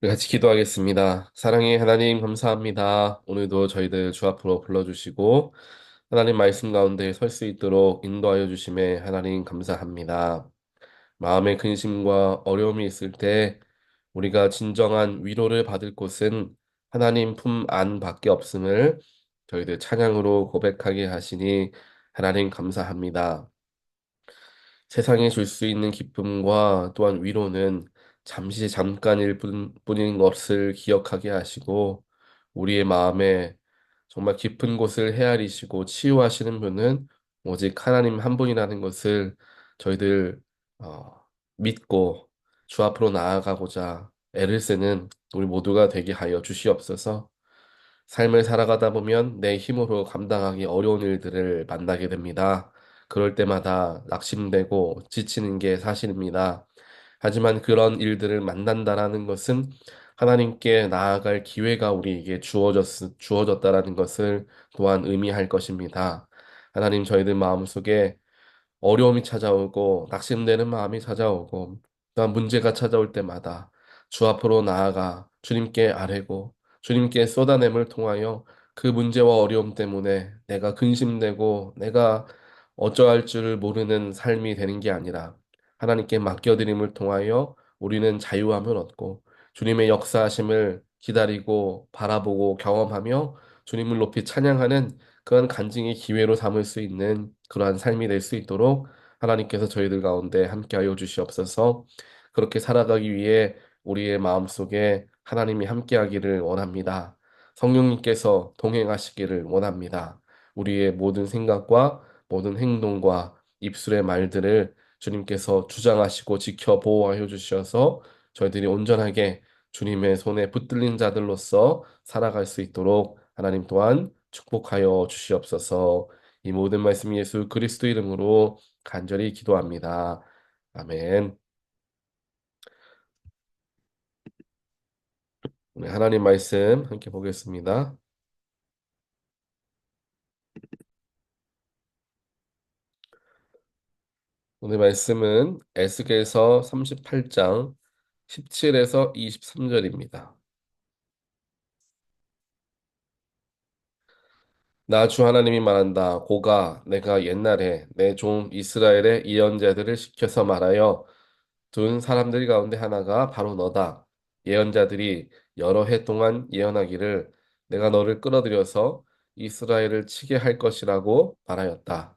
우리 같이 기도하겠습니다. 사랑의 하나님 감사합니다. 오늘도 저희들 주 앞으로 불러주시고 하나님 말씀 가운데 설 수 있도록 인도하여 주심에 하나님 감사합니다. 마음의 근심과 어려움이 있을 때 우리가 진정한 위로를 받을 곳은 하나님 품 안밖에 없음을 저희들 찬양으로 고백하게 하시니 하나님 감사합니다. 세상에 줄 수 있는 기쁨과 또한 위로는 잠시 잠깐일 뿐인 것을 기억하게 하시고 우리의 마음에 정말 깊은 곳을 헤아리시고 치유하시는 분은 오직 하나님 한 분이라는 것을 저희들 어, 믿고 주 앞으로 나아가고자 애를 쓰는 우리 모두가 되게 하여 주시옵소서. 삶을 살아가다 보면 내 힘으로 감당하기 어려운 일들을 만나게 됩니다. 그럴 때마다 낙심되고 지치는 게 사실입니다. 하지만 그런 일들을 만난다라는 것은 하나님께 나아갈 기회가 우리에게 주어졌다라는 것을 또한 의미할 것입니다. 하나님 저희들 마음속에 어려움이 찾아오고 낙심되는 마음이 찾아오고 또한 문제가 찾아올 때마다 주 앞으로 나아가 주님께 아뢰고 주님께 쏟아냄을 통하여 그 문제와 어려움 때문에 내가 근심되고 내가 어쩌할 줄을 모르는 삶이 되는 게 아니라 하나님께 맡겨드림을 통하여 우리는 자유함을 얻고 주님의 역사하심을 기다리고 바라보고 경험하며 주님을 높이 찬양하는 그런 간증의 기회로 삼을 수 있는 그러한 삶이 될 수 있도록 하나님께서 저희들 가운데 함께하여 주시옵소서. 그렇게 살아가기 위해 우리의 마음속에 하나님이 함께하기를 원합니다. 성령님께서 동행하시기를 원합니다. 우리의 모든 생각과 모든 행동과 입술의 말들을 주님께서 주장하시고 지켜 보호하여 주셔서 저희들이 온전하게 주님의 손에 붙들린 자들로서 살아갈 수 있도록 하나님 또한 축복하여 주시옵소서. 이 모든 말씀 예수 그리스도 이름으로 간절히 기도합니다. 아멘. 오늘 하나님 말씀 함께 보겠습니다. 오늘 말씀은 에스겔서 38장 17에서 23절입니다. 나 주 하나님이 말한다. 고가 내가 옛날에 내 종 이스라엘의 예언자들을 시켜서 말하여 둔 사람들 가운데 하나가 바로 너다. 예언자들이 여러 해 동안 예언하기를 내가 너를 끌어들여서 이스라엘을 치게 할 것이라고 말하였다.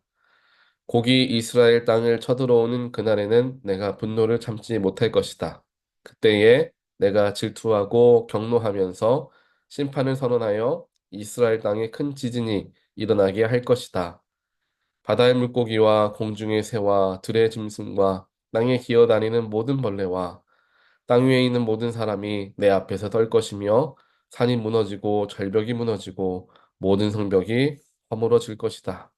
곡이 이스라엘 땅을 쳐들어오는 그날에는 내가 분노를 참지 못할 것이다. 그때에 내가 질투하고 경노하면서 심판을 선언하여 이스라엘 땅에 큰 지진이 일어나게 할 것이다. 바다의 물고기와 공중의 새와 들의 짐승과 땅에 기어다니는 모든 벌레와 땅 위에 있는 모든 사람이 내 앞에서 떨 것이며 산이 무너지고 절벽이 무너지고 모든 성벽이 허물어질 것이다.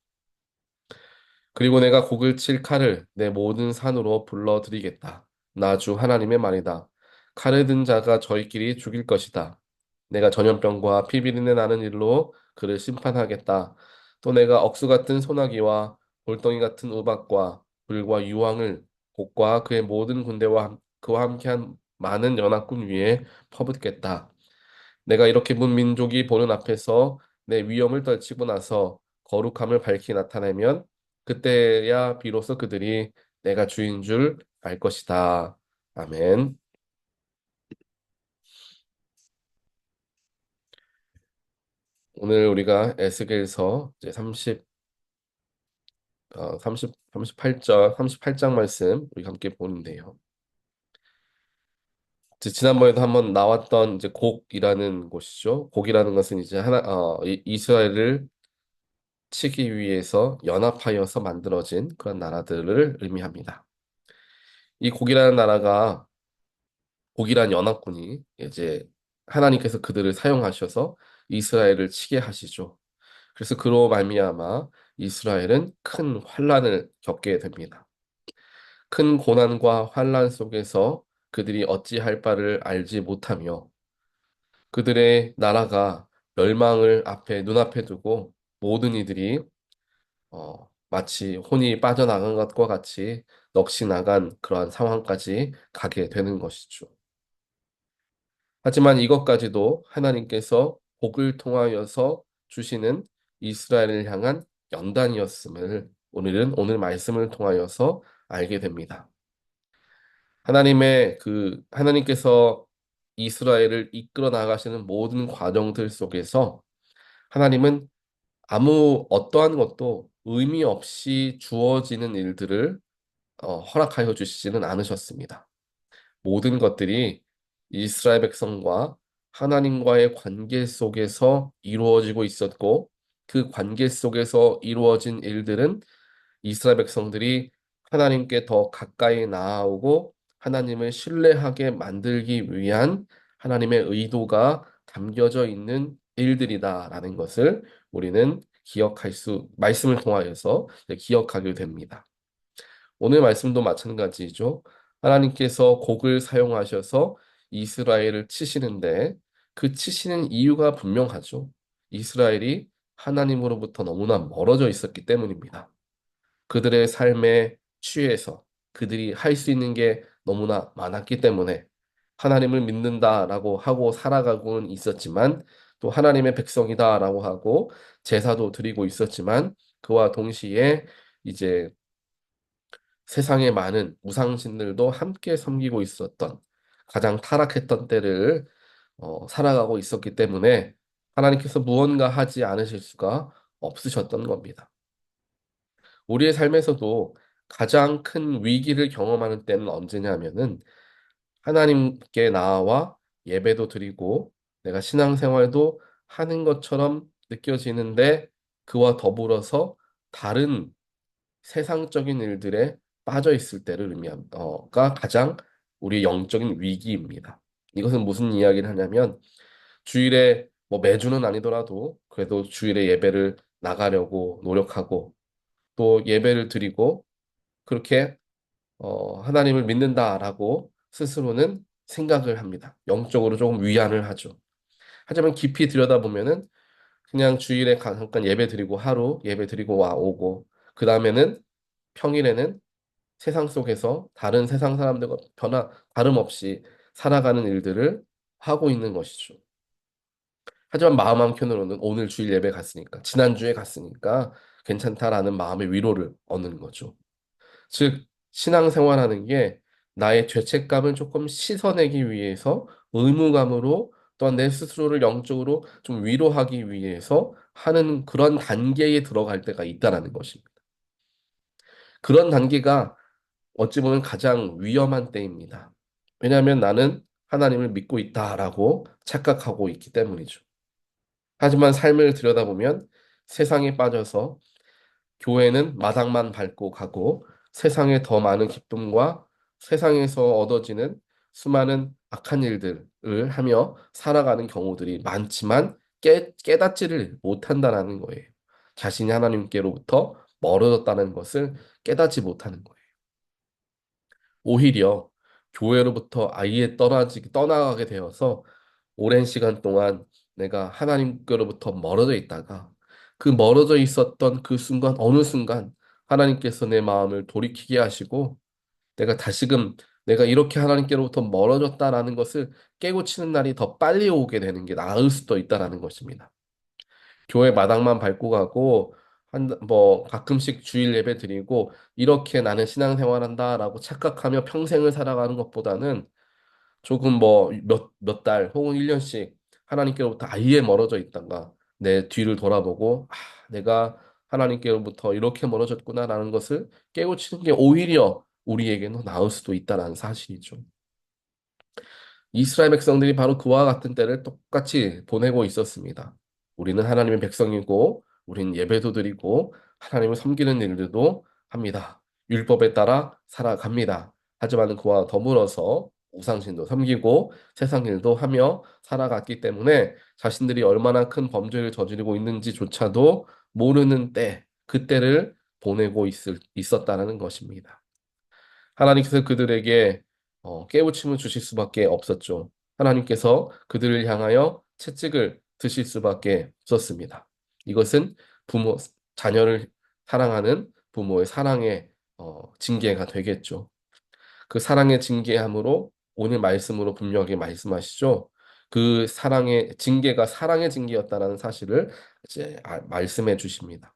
그리고 내가 곡을 칠 칼을 내 모든 산으로 불러들이겠다. 나 주 하나님의 말이다. 칼을 든 자가 저희끼리 죽일 것이다. 내가 전염병과 피비린내 나는 일로 그를 심판하겠다. 또 내가 억수 같은 소나기와 돌덩이 같은 우박과 불과 유황을 곡과 그의 모든 군대와 그와 함께한 많은 연합군 위에 퍼붓겠다. 내가 이렇게 문 민족이 보는 앞에서 내 위엄을 떨치고 나서 거룩함을 밝히 나타내면 그때야 비로소 그들이 내가 주인 줄 알 것이다. 아멘. 오늘 우리가 에스겔서 이제 38장 말씀 우리 함께 보는데요. 이제 지난번에도 한번 나왔던 이제 곡이라는 곳이죠. 곡이라는 것은 이제 이스라엘을 치기 위해서 연합하여서 만들어진 그런 나라들을 의미합니다. 이 곡이라는 나라가 곡이란 연합군이 이제 하나님께서 그들을 사용하셔서 이스라엘을 치게 하시죠. 그래서 그로 말미암아 이스라엘은 큰 환란을 겪게 됩니다. 큰 고난과 환란 속에서 그들이 어찌할 바를 알지 못하며 그들의 나라가 멸망을 눈앞에 두고 모든 이들이 마치 혼이 빠져나간 것과 같이 넋이 나간 그러한 상황까지 가게 되는 것이죠. 하지만 이것까지도 하나님께서 복을 통하여서 주시는 이스라엘을 향한 연단이었음을 오늘은 오늘 말씀을 통하여서 알게 됩니다. 하나님께서 이스라엘을 이끌어 나가시는 모든 과정들 속에서 하나님은 아무 어떠한 것도 의미 없이 주어지는 일들을 허락하여 주시지는 않으셨습니다. 모든 것들이 이스라엘 백성과 하나님과의 관계 속에서 이루어지고 있었고, 그 관계 속에서 이루어진 일들은 이스라엘 백성들이 하나님께 더 가까이 나아오고 하나님을 신뢰하게 만들기 위한 하나님의 의도가 담겨져 있는 일들이다라는 것을 우리는 말씀을 통하여서 기억하게 됩니다. 오늘 말씀도 마찬가지죠. 하나님께서 곡을 사용하셔서 이스라엘을 치시는데 그 치시는 이유가 분명하죠. 이스라엘이 하나님으로부터 너무나 멀어져 있었기 때문입니다. 그들의 삶에 취해서 그들이 할 수 있는 게 너무나 많았기 때문에 하나님을 믿는다라고 하고 살아가고는 있었지만 또 하나님의 백성이다라고 하고 제사도 드리고 있었지만 그와 동시에 이제 세상의 많은 우상신들도 함께 섬기고 있었던 가장 타락했던 때를 살아가고 있었기 때문에 하나님께서 무언가 하지 않으실 수가 없으셨던 겁니다. 우리의 삶에서도 가장 큰 위기를 경험하는 때는 언제냐면은 하나님께 나아와 예배도 드리고 내가 신앙생활도 하는 것처럼 느껴지는데 그와 더불어서 다른 세상적인 일들에 빠져 있을 때를 가 가장 우리 영적인 위기입니다. 이것은 무슨 이야기를 하냐면 주일에 뭐 매주는 아니더라도 그래도 주일에 예배를 나가려고 노력하고 또 예배를 드리고 그렇게 하나님을 믿는다라고 스스로는 생각을 합니다. 영적으로 조금 위안을 하죠. 하지만 깊이 들여다보면은 그냥 주일에 잠깐 예배 드리고 하루 예배 드리고 와 오고 그 다음에는 평일에는 세상 속에서 다른 세상 사람들과 다름없이 살아가는 일들을 하고 있는 것이죠. 하지만 마음 한켠으로는 오늘 주일 예배 갔으니까, 지난주에 갔으니까 괜찮다라는 마음의 위로를 얻는 거죠. 즉, 신앙생활하는 게 나의 죄책감을 조금 씻어내기 위해서 의무감으로 또한 내 스스로를 영적으로 좀 위로하기 위해서 하는 그런 단계에 들어갈 때가 있다라는 것입니다. 그런 단계가 어찌 보면 가장 위험한 때입니다. 왜냐하면 나는 하나님을 믿고 있다라고 착각하고 있기 때문이죠. 하지만 삶을 들여다보면 세상에 빠져서 교회는 마당만 밟고 가고 세상에 더 많은 기쁨과 세상에서 얻어지는 수많은 악한 일들을 하며 살아가는 경우들이 많지만 깨닫지를 못한다는 거예요. 자신이 하나님께로부터 멀어졌다는 것을 깨닫지 못하는 거예요. 오히려 교회로부터 아예 떠나가게 되어서 오랜 시간 동안 내가 하나님께로부터 멀어져 있다가 그 멀어져 있었던 그 순간, 어느 순간 하나님께서 내 마음을 돌이키게 하시고 내가 다시금 내가 이렇게 하나님께로부터 멀어졌다라는 것을 깨우치는 날이 더 빨리 오게 되는 게 나을 수도 있다라는 것입니다. 교회 마당만 밟고 가고 뭐 가끔씩 주일 예배 드리고 이렇게 나는 신앙생활한다라고 착각하며 평생을 살아가는 것보다는 조금 뭐 몇 달 혹은 1년씩 하나님께로부터 아예 멀어져 있다가 내 뒤를 돌아보고 내가 하나님께로부터 이렇게 멀어졌구나라는 것을 깨우치는 게 오히려 우리에게는 나을 수도 있다라는 사실이죠. 이스라엘 백성들이 바로 그와 같은 때를 똑같이 보내고 있었습니다. 우리는 하나님의 백성이고, 우리는 예배도 드리고, 하나님을 섬기는 일들도 합니다. 율법에 따라 살아갑니다. 하지만 그와 더불어서 우상신도 섬기고 세상 일도 하며 살아갔기 때문에 자신들이 얼마나 큰 범죄를 저지르고 있는지조차도 모르는 그때를 보내고 있었다는 것입니다. 하나님께서 그들에게 깨우침을 주실 수밖에 없었죠. 하나님께서 그들을 향하여 채찍을 드실 수밖에 없었습니다. 이것은 자녀를 사랑하는 부모의 사랑의 징계가 되겠죠. 그 사랑의 징계함으로 오늘 말씀으로 분명하게 말씀하시죠. 그 사랑의 징계가 사랑의 징계였다라는 사실을 이제 말씀해 주십니다.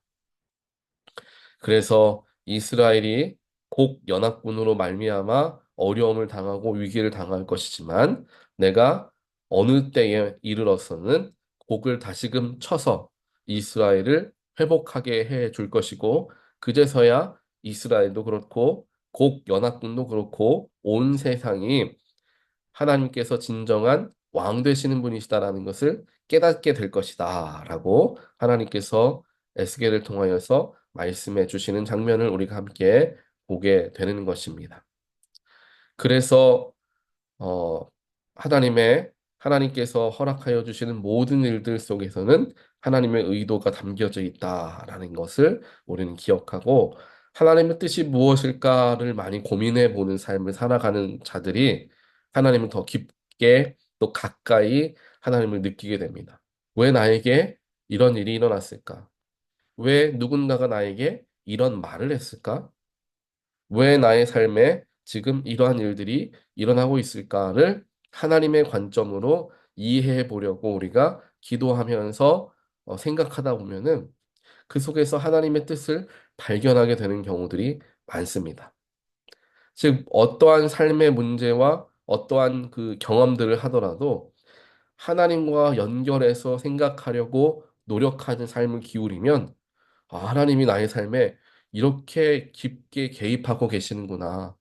그래서 이스라엘이 곡 연합군으로 말미암아 어려움을 당하고 위기를 당할 것이지만 내가 어느 때에 이르러서는 곡을 다시금 쳐서 이스라엘을 회복하게 해 줄 것이고 그제서야 이스라엘도 그렇고 곡 연합군도 그렇고 온 세상이 하나님께서 진정한 왕 되시는 분이시다라는 것을 깨닫게 될 것이다라고 하나님께서 에스겔을 통하여서 말씀해 주시는 장면을 우리가 함께 보게 되는 것입니다. 그래서 어, 하나님께서 허락하여 주시는 모든 일들 속에서는 하나님의 의도가 담겨져 있다라는 것을 우리는 기억하고 하나님의 뜻이 무엇일까를 많이 고민해 보는 삶을 살아가는 자들이 하나님을 더 깊게 또 가까이 하나님을 느끼게 됩니다. 왜 나에게 이런 일이 일어났을까? 왜 누군가가 나에게 이런 말을 했을까? 왜 나의 삶에 지금 이러한 일들이 일어나고 있을까를 하나님의 관점으로 이해해 보려고 우리가 기도하면서 생각하다 보면은 그 속에서 하나님의 뜻을 발견하게 되는 경우들이 많습니다. 즉, 어떠한 삶의 문제와 어떠한 그 경험들을 하더라도 하나님과 연결해서 생각하려고 노력하는 삶을 기울이면 하나님이 나의 삶에 이렇게 깊게 개입하고 계시는구나.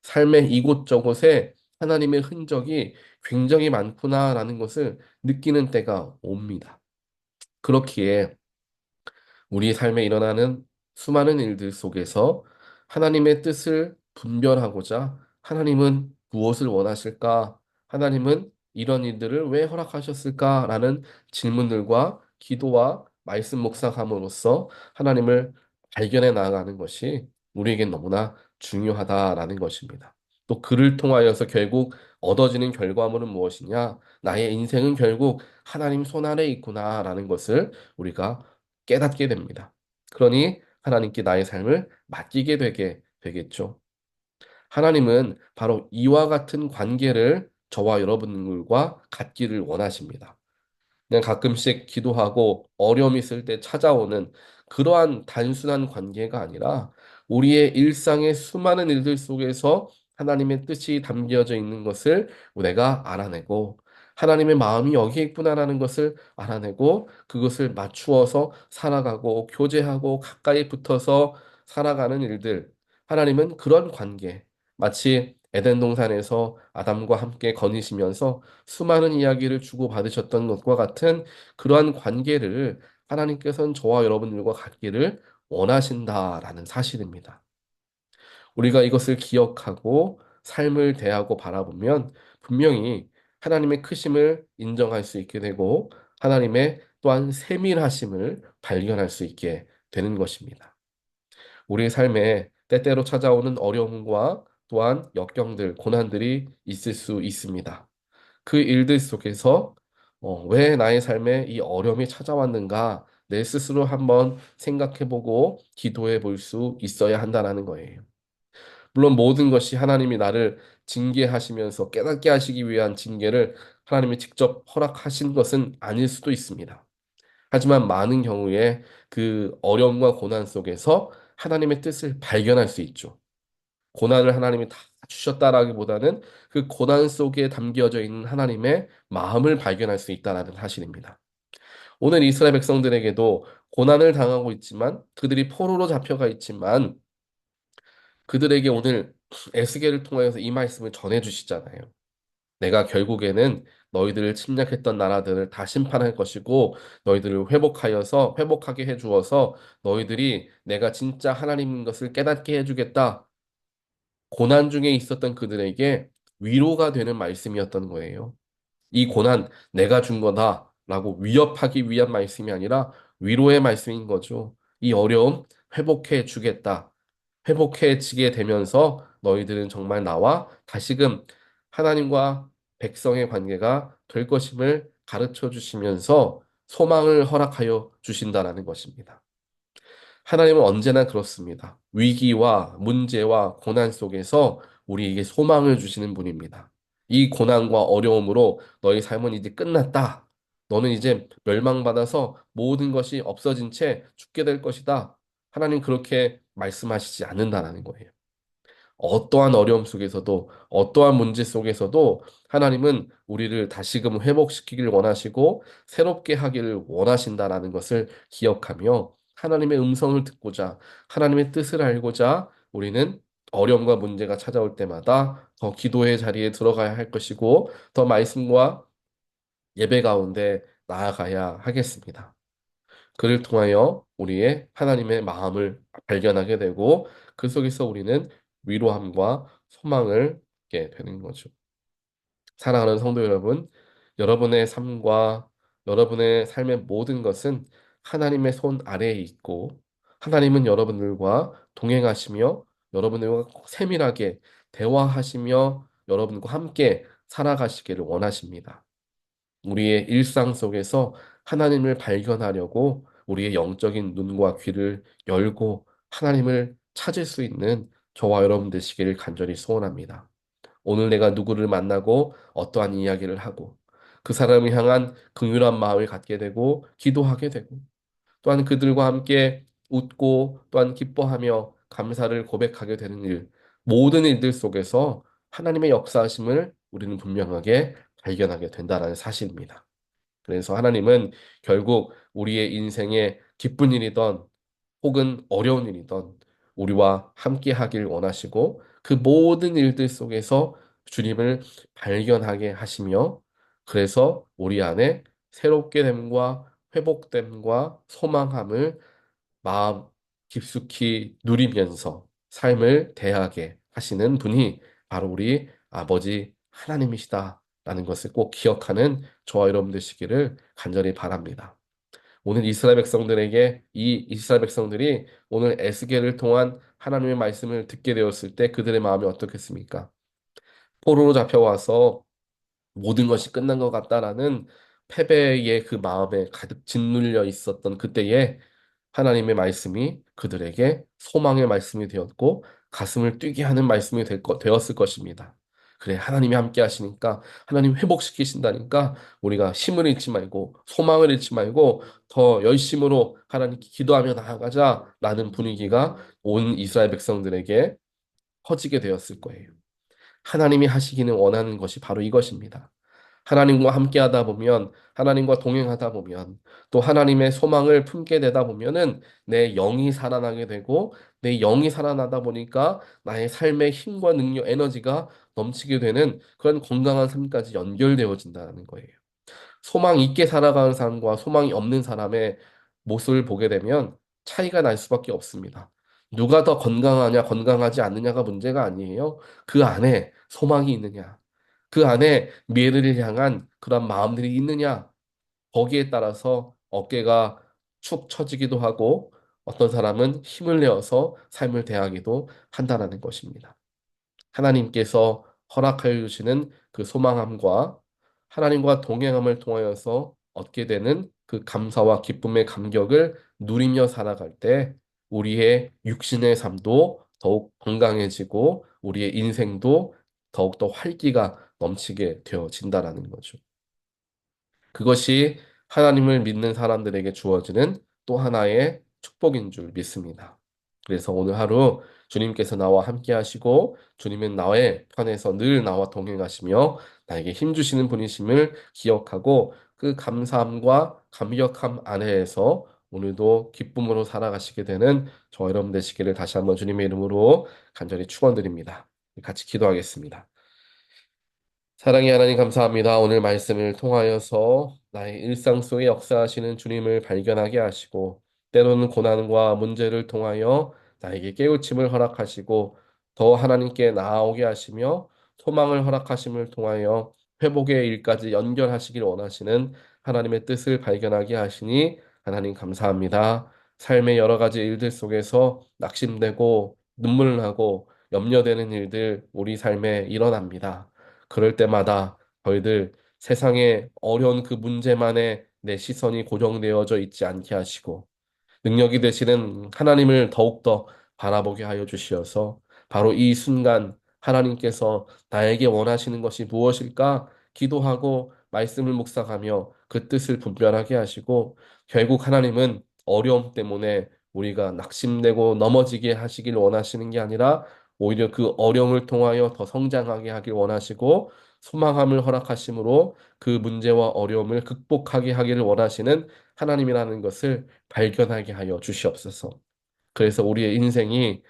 삶의 이곳저곳에 하나님의 흔적이 굉장히 많구나라는 것을 느끼는 때가 옵니다. 그렇기에 우리 삶에 일어나는 수많은 일들 속에서 하나님의 뜻을 분별하고자 하나님은 무엇을 원하실까? 하나님은 이런 일들을 왜 허락하셨을까? 라는 질문들과 기도와 말씀 묵상함으로써 하나님을 발견해 나가는 것이 우리에겐 너무나 중요하다라는 것입니다. 또 그를 통하여서 결국 얻어지는 결과물은 무엇이냐? 나의 인생은 결국 하나님 손 아래 있구나라는 것을 우리가 깨닫게 됩니다. 그러니 하나님께 나의 삶을 맡기게 되겠죠. 하나님은 바로 이와 같은 관계를 저와 여러분들과 갖기를 원하십니다. 그냥 가끔씩 기도하고 어려움이 있을 때 찾아오는 그러한 단순한 관계가 아니라 우리의 일상의 수많은 일들 속에서 하나님의 뜻이 담겨져 있는 것을 내가 알아내고 하나님의 마음이 여기에 있구나라는 것을 알아내고 그것을 맞추어서 살아가고 교제하고 가까이 붙어서 살아가는 일들. 하나님은 그런 관계, 마치 에덴 동산에서 아담과 함께 거니시면서 수많은 이야기를 주고받으셨던 것과 같은 그러한 관계를 하나님께서는 저와 여러분들과 갖기를 원하신다라는 사실입니다. 우리가 이것을 기억하고 삶을 대하고 바라보면 분명히 하나님의 크심을 인정할 수 있게 되고 하나님의 또한 세밀하심을 발견할 수 있게 되는 것입니다. 우리의 삶에 때때로 찾아오는 어려움과 또한 역경들, 고난들이 있을 수 있습니다. 그 일들 속에서 왜 나의 삶에 이 어려움이 찾아왔는가 내 스스로 한번 생각해보고 기도해 볼 수 있어야 한다는 거예요. 물론 모든 것이 하나님이 나를 징계하시면서 깨닫게 하시기 위한 징계를 하나님이 직접 허락하신 것은 아닐 수도 있습니다. 하지만 많은 경우에 그 어려움과 고난 속에서 하나님의 뜻을 발견할 수 있죠. 고난을 하나님이 다 주셨다라기보다는 그 고난 속에 담겨져 있는 하나님의 마음을 발견할 수 있다는 사실입니다. 오늘 이스라엘 백성들에게도 고난을 당하고 있지만 그들이 포로로 잡혀가 있지만 그들에게 오늘 에스겔을 통하여서 이 말씀을 전해 주시잖아요. 내가 결국에는 너희들을 침략했던 나라들을 다 심판할 것이고 너희들을 회복하게 해 주어서 너희들이 내가 진짜 하나님인 것을 깨닫게 해 주겠다. 고난 중에 있었던 그들에게 위로가 되는 말씀이었던 거예요. 이 고난 내가 준 거다라고 위협하기 위한 말씀이 아니라 위로의 말씀인 거죠. 이 어려움 회복해 주겠다. 회복해지게 되면서 너희들은 정말 나와 다시금 하나님과 백성의 관계가 될 것임을 가르쳐 주시면서 소망을 허락하여 주신다라는 것입니다. 하나님은 언제나 그렇습니다. 위기와 문제와 고난 속에서 우리에게 소망을 주시는 분입니다. 이 고난과 어려움으로 너의 삶은 이제 끝났다. 너는 이제 멸망받아서 모든 것이 없어진 채 죽게 될 것이다. 하나님 그렇게 말씀하시지 않는다라는 거예요. 어떠한 어려움 속에서도, 어떠한 문제 속에서도 하나님은 우리를 다시금 회복시키길 원하시고 새롭게 하기를 원하신다라는 것을 기억하며 하나님의 음성을 듣고자, 하나님의 뜻을 알고자 우리는 어려움과 문제가 찾아올 때마다 더 기도의 자리에 들어가야 할 것이고 더 말씀과 예배 가운데 나아가야 하겠습니다. 그를 통하여 우리의 하나님의 마음을 발견하게 되고 그 속에서 우리는 위로함과 소망을 얻게 되는 거죠. 사랑하는 성도 여러분, 여러분의 삶과 여러분의 삶의 모든 것은 하나님의 손 아래에 있고 하나님은 여러분들과 동행하시며 여러분들과 세밀하게 대화하시며 여러분과 함께 살아가시기를 원하십니다. 우리의 일상 속에서 하나님을 발견하려고 우리의 영적인 눈과 귀를 열고 하나님을 찾을 수 있는 저와 여러분 되시기를 간절히 소원합니다. 오늘 내가 누구를 만나고 어떠한 이야기를 하고 그 사람을 향한 긍휼한 마음을 갖게 되고 기도하게 되고 또한 그들과 함께 웃고 또한 기뻐하며 감사를 고백하게 되는 일, 모든 일들 속에서 하나님의 역사하심을 우리는 분명하게 발견하게 된다는 사실입니다. 그래서 하나님은 결국 우리의 인생에 기쁜 일이던 혹은 어려운 일이던 우리와 함께 하길 원하시고 그 모든 일들 속에서 주님을 발견하게 하시며 그래서 우리 안에 새롭게 됨과 회복됨과 소망함을 마음 깊숙이 누리면서 삶을 대하게 하시는 분이 바로 우리 아버지 하나님이시다라는 것을 꼭 기억하는 저와 여러분 되시기를 간절히 바랍니다. 오늘 이스라엘 백성들에게 이 이스라엘 백성들이 오늘 에스겔을 통한 하나님의 말씀을 듣게 되었을 때 그들의 마음이 어떻겠습니까? 포로로 잡혀와서 모든 것이 끝난 것 같다라는 패배의 그 마음에 가득 짓눌려 있었던 그때에 하나님의 말씀이 그들에게 소망의 말씀이 되었고 가슴을 뛰게 하는 말씀이 되었을 것입니다. 그래, 하나님이 함께 하시니까 하나님 회복시키신다니까 우리가 힘을 잃지 말고 소망을 잃지 말고 더 열심으로 하나님께 기도하며 나아가자라는 분위기가 온 이스라엘 백성들에게 퍼지게 되었을 거예요. 하나님이 하시기는 원하는 것이 바로 이것입니다. 하나님과 함께 하다 보면, 하나님과 동행하다 보면, 또 하나님의 소망을 품게 되다 보면은 내 영이 살아나게 되고, 내 영이 살아나다 보니까 나의 삶의 힘과 능력, 에너지가 넘치게 되는 그런 건강한 삶까지 연결되어진다는 거예요. 소망 있게 살아가는 사람과 소망이 없는 사람의 모습을 보게 되면 차이가 날 수밖에 없습니다. 누가 더 건강하냐, 건강하지 않느냐가 문제가 아니에요. 그 안에 소망이 있느냐, 그 안에 미래를 향한 그런 마음들이 있느냐, 거기에 따라서 어깨가 축 처지기도 하고 어떤 사람은 힘을 내어서 삶을 대하기도 한다는 것입니다. 하나님께서 허락하여 주시는 그 소망함과 하나님과 동행함을 통하여서 얻게 되는 그 감사와 기쁨의 감격을 누리며 살아갈 때 우리의 육신의 삶도 더욱 건강해지고 우리의 인생도 더욱더 활기가 넘치게 되어진다라는 거죠. 그것이 하나님을 믿는 사람들에게 주어지는 또 하나의 축복인 줄 믿습니다. 그래서 오늘 하루 주님께서 나와 함께 하시고 주님은 나의 편에서 늘 나와 동행하시며 나에게 힘 주시는 분이심을 기억하고 그 감사함과 감격함 안에서 오늘도 기쁨으로 살아가시게 되는 저와 여러분 되시기를 다시 한번 주님의 이름으로 간절히 축원드립니다. 같이 기도하겠습니다. 사랑의 하나님 감사합니다. 오늘 말씀을 통하여서 나의 일상 속에 역사하시는 주님을 발견하게 하시고 때로는 고난과 문제를 통하여 나에게 깨우침을 허락하시고 더 하나님께 나아오게 하시며 소망을 허락하심을 통하여 회복의 일까지 연결하시길 원하시는 하나님의 뜻을 발견하게 하시니 하나님 감사합니다. 삶의 여러 가지 일들 속에서 낙심되고 눈물 나고 염려되는 일들 우리 삶에 일어납니다. 그럴 때마다 저희들 세상의 어려운 그 문제만에 내 시선이 고정되어져 있지 않게 하시고 능력이 되시는 하나님을 더욱더 바라보게 하여 주시어서 바로 이 순간 하나님께서 나에게 원하시는 것이 무엇일까? 기도하고 말씀을 묵상하며 그 뜻을 분별하게 하시고 결국 하나님은 어려움 때문에 우리가 낙심되고 넘어지게 하시길 원하시는 게 아니라 오히려 그 어려움을 통하여 더 성장하게 하길 원하시고 소망함을 허락하심으로 그 문제와 어려움을 극복하게 하기를 원하시는 하나님이라는 것을 발견하게 하여 주시옵소서. 그래서 우리의 인생이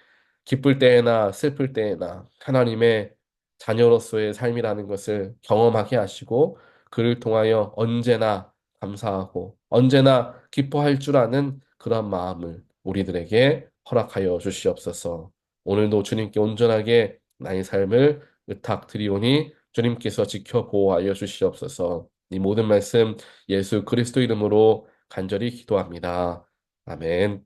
기쁠 때에나 슬플 때에나 하나님의 자녀로서의 삶이라는 것을 경험하게 하시고 그를 통하여 언제나 감사하고 언제나 기뻐할 줄 아는 그런 마음을 우리들에게 허락하여 주시옵소서. 오늘도 주님께 온전하게 나의 삶을 의탁드리오니 주님께서 지켜 보호하여 주시옵소서. 이 모든 말씀 예수 그리스도 이름으로 간절히 기도합니다. 아멘.